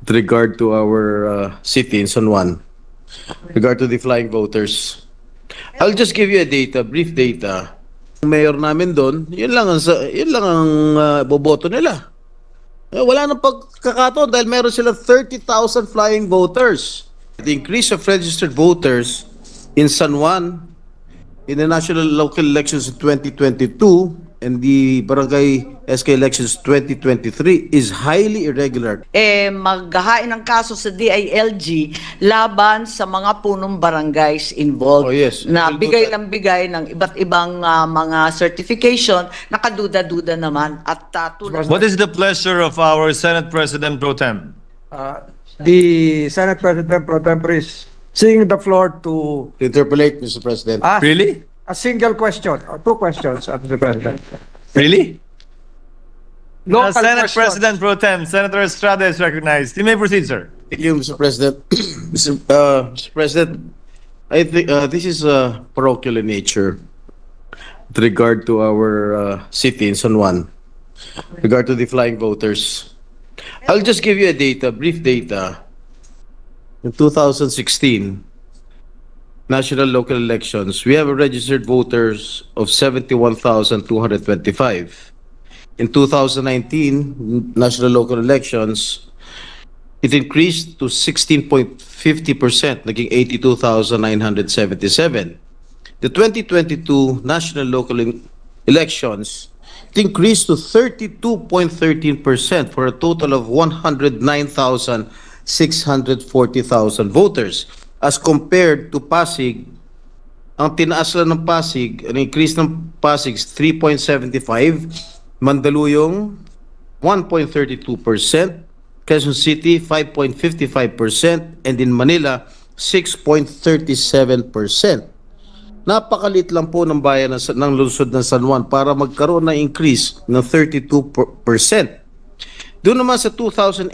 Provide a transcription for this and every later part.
with regard to our city in San Juan, regard to the flying voters. I'll just give you a data, brief data. Ang mayor namin doon, yun lang ang boboto nila. Wala nang pagkakataon dahil meron sila 30,000 flying voters. The increase of registered voters in San Juan in the national local elections in 2022 and the barangay SK elections 2023 is highly irregular. Maghahain ng kaso sa DILG laban sa mga punong barangays involved. Oh, yes. Na We'll do bigay that. ng bigay ng iba't ibang mga certification, nakaduda-duda naman. At tulad What is the pleasure of our Senate President Pro Tem? The Senate President Pro Tempore is seeing the floor to To interpolate, Mr. President. ask Really? a single question or two questions, Mr. President. Really? Local Senate questions. President Pro Tem, Senator Estrada is recognized. You may proceed, sir. Thank you, Mr. President. Mr. President, I think this is parochial in nature with regard to our city in San Juan, regard to the flying voters. I'll just give you a data, brief data. In 2016, national local elections, we have a registered voters of 71,225. In 2019, national local elections, it increased to 16.50%, naging 82,977. The 2022 national local elections, it increased to 32.13% for a total of 109,640,000 voters. As compared to Pasig, ang tinaas lang ng Pasig, ang increase ng Pasig is 3.75%, Mandaluyong 1.32%, Quezon City 5.55%, and in Manila 6.37%. Napakalit lang po ng bayan ng lungsod ng San Juan para magkaroon ng increase ng 32%. Doon naman sa 2018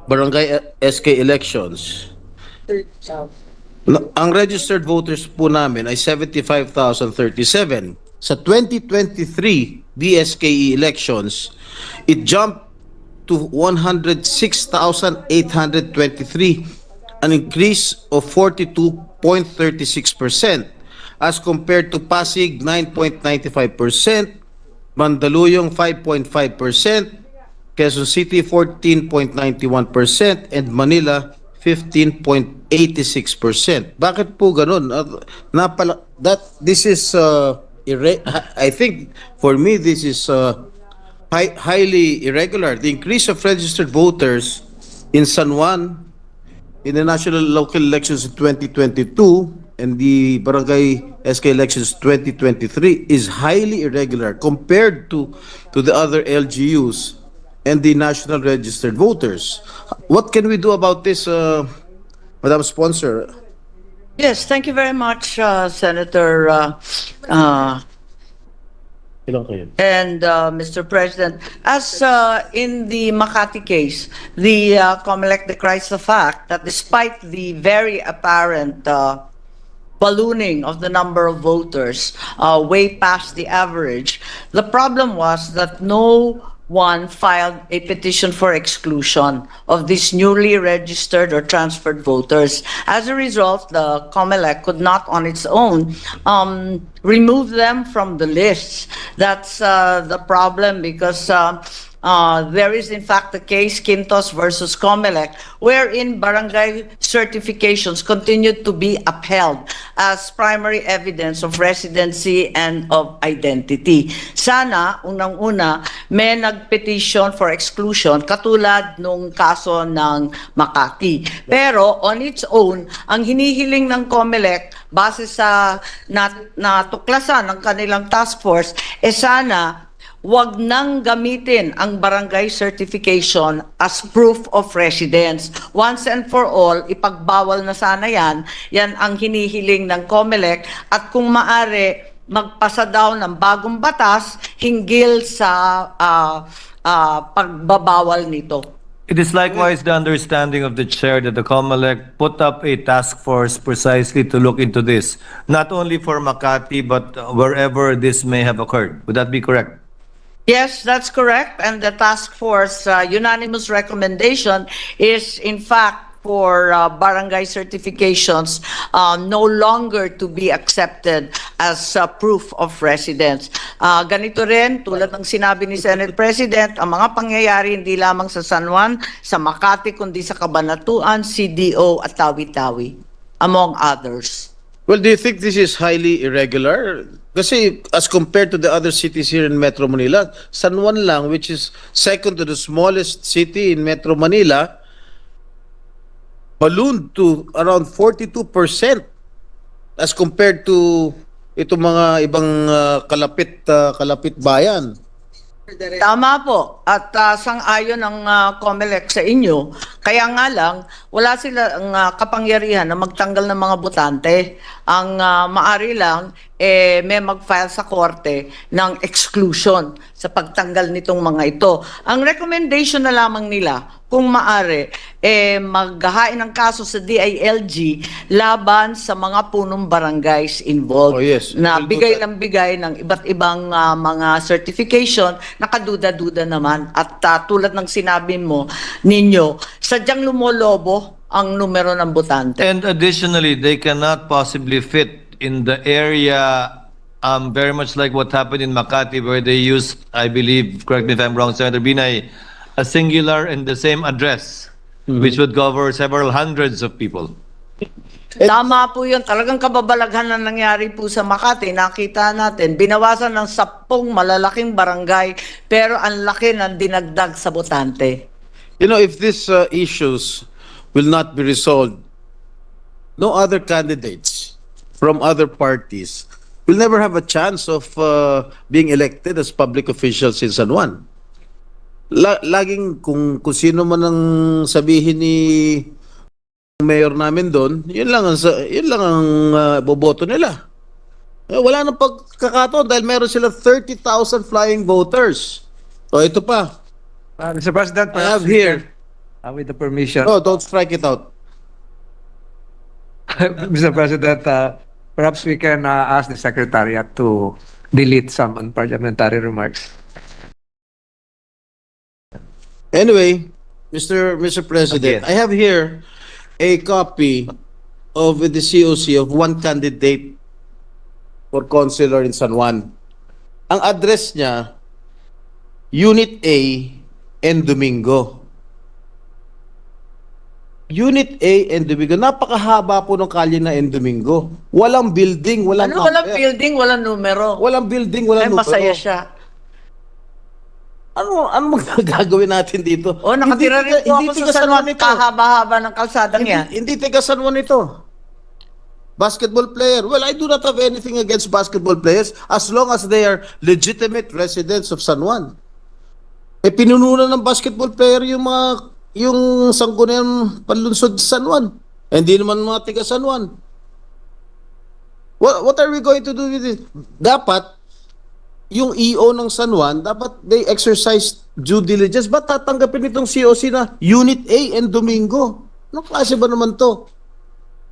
barangay SK elections, ang registered voters po namin ay 75,037. Sa 2023 BSKE elections, it jumped to 106,823, an increase of 42.36% as compared to Pasig 9.95%, Mandaluyong 5.5%, Quezon City 14.91%, and Manila 15.86%. Bakit po ganun? This is I think for me this is highly irregular. The increase of registered voters in San Juan in the national local elections in 2022 and the barangay SK elections 2023 is highly irregular compared to the other LGUs and the national registered voters. What can we do about this, Madam Sponsor? Yes, thank you very much, Senator and Mr. President. As in the Makati case, the COMELEC decries the fact that despite the very apparent ballooning of the number of voters way past the average, the problem was that no one filed a petition for exclusion of these newly registered or transferred voters. As a result, the COMELEC could not on its own remove them from the lists. That's the problem because there is in fact the case Quintos versus COMELEC, wherein barangay certifications continued to be upheld as primary evidence of residency and of identity. Sana, unang-una, may nag-petition for exclusion katulad nung kaso ng Makati. Pero on its own, ang hinihiling ng COMELEC base sa natuklasan ng kanilang task force, sana wag nang gamitin ang barangay certification as proof of residence. Once and for all, ipagbawal na sana yan. Yan ang hinihiling ng COMELEC at kung maari, magpasa daw ng bagong batas hinggil sa pagbabawal nito. It is likewise the understanding of the chair that the COMELEC put up a task force precisely to look into this, not only for Makati but wherever this may have occurred. Would that be correct? Yes, that's correct. And the task force unanimous recommendation is in fact for barangay certifications no longer to be accepted as proof of residence. Ganito rin, tulad ng sinabi ni Senate President, ang mga pangyayari hindi lamang sa San Juan, sa Makati, kundi sa Cabanatuan, CDO at Tawi-Tawi, among others. Well, do you think this is highly irregular? Kasi as compared to the other cities here in Metro Manila, San Juan lang, which is second to the smallest city in Metro Manila, ballooned to around 42% as compared to itong mga ibang kalapit bayan. Tama po. At sang-ayon ang COMELEC sa inyo. Kaya nga lang, wala silang kapangyarihan na magtanggal ng mga botante. Ang maari lang, may mag-file sa korte ng exclusion sa pagtanggal nitong mga ito. Ang recommendation na lamang nila, kung maari, maghahain ng kaso sa DILG laban sa mga punong barangays involved. Oh, yes. Na We'll do bigay that. ng bigay ng iba't ibang mga certification, nakaduda-duda naman. At tulad ng sinabi mo ninyo, sadyang lumolobo ang numero ng botante. And additionally, they cannot possibly fit in the area very much like what happened in Makati where they used, I believe, correct me if I'm wrong, Senator Binay, a singular and the same address, which would cover several hundreds of people. Tama po yun. Talagang kababalaghan na nangyari po sa Makati. Nakita natin, binawasan ng 10 malalaking barangay, pero ang laki ng dinagdag sa botante. You know, if these issues will not be resolved, no other candidates from other parties will never have a chance of being elected as public officials in San Juan. Laging kung sino man ang sabihin ni mayor namin doon, yun lang ang boboto nila. Wala nang pagkakataon dahil meron sila 30,000 flying voters. O ito pa. Mr. President, I have perhaps we here. can, with the permission, No, don't strike it out. Mr. President, perhaps we can ask the Secretariat to delete some unparliamentary remarks. Anyway, Mr. President, Again. I have here a copy of the COC of one candidate for councilor in San Juan. Ang address niya, Unit A and Domingo. Unit A and Domingo. Napakahaba po ng kalye na and Domingo. Walang building, walang Ano, walang number. building, walang numero. Walang building, Ay, walang numero. masaya siya. Ano magagawin natin dito? O, nakatira rin po ako sa San Juan. ito. Kahaba-haba ng kalsadang yan. Hindi taga San Juan ito. Basketball player. Well, I do not have anything against basketball players as long as they are legitimate residents of San Juan. Pinununan ng basketball player yung Sangguniang Panlunsod sa San Juan. Hindi naman mga taga San Juan. What are we going to do with it? Dapat yung EO ng San Juan, dapat they exercise due diligence. Ba't tatanggapin itong COC na Unit A and Domingo? Anong klase ba naman to?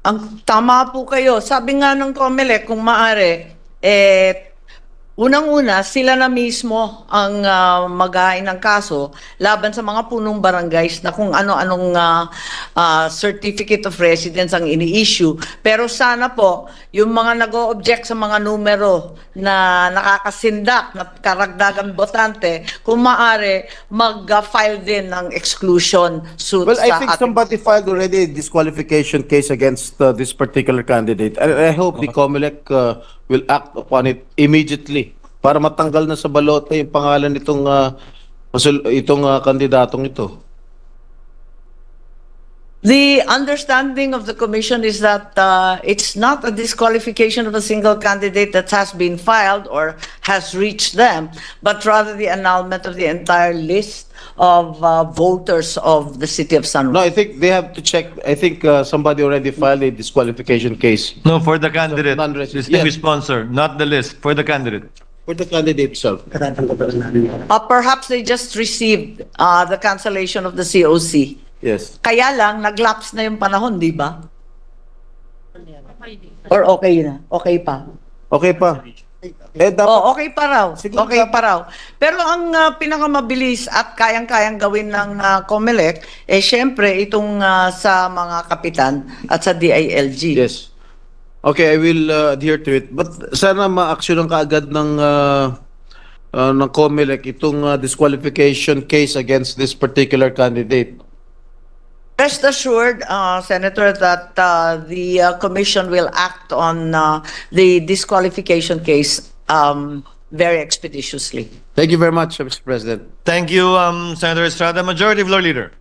Ang tama po kayo. Sabi nga ng COMELEC, kung maaari, unang-una, sila na mismo ang maghahain ng kaso laban sa mga punong barangays na kung ano-anong certificate of residence ang ini-issue. Pero sana po, yung mga nag-o-object sa mga numero na nakakasindak, na karagdagang botante, kung maaari, mag-file din ng exclusion suit Well, I sa think ating somebody filed already a disqualification case against this particular candidate. I hope the COMELEC will act upon it immediately para matanggal na sa balota yung pangalan nitong kandidatong ito. The understanding of the commission is that it's not a disqualification of a single candidate that has been filed or has reached them, but rather the annulment of the entire list of voters of the city of San No, Juan. I think they have to check. I think somebody already filed a disqualification case No, for the candidate, non-resident. distinguished sponsor, not the list, for the candidate. for the candidate itself. Perhaps they just received the cancellation of the COC. Yes. Kaya lang, nag-lapse na yung panahon, di ba? Or okay na? Okay pa? Okay pa. dapat, Oh, okay pa raw. Siguro Okay dapat- pa raw. Pero ang pinakamabilis at kayang-kayang gawin ng COMELEC, syempre itong sa mga kapitan at sa DILG. yes. Okay, I will adhere to it. But sana ma-action kaagad ng COMELEC itong disqualification case against this particular candidate. Rest assured, Senator, that the Commission will act on the disqualification case very expeditiously. Thank you very much, Mr. President. Thank you, Senator Estrada. Majority Floor Leader.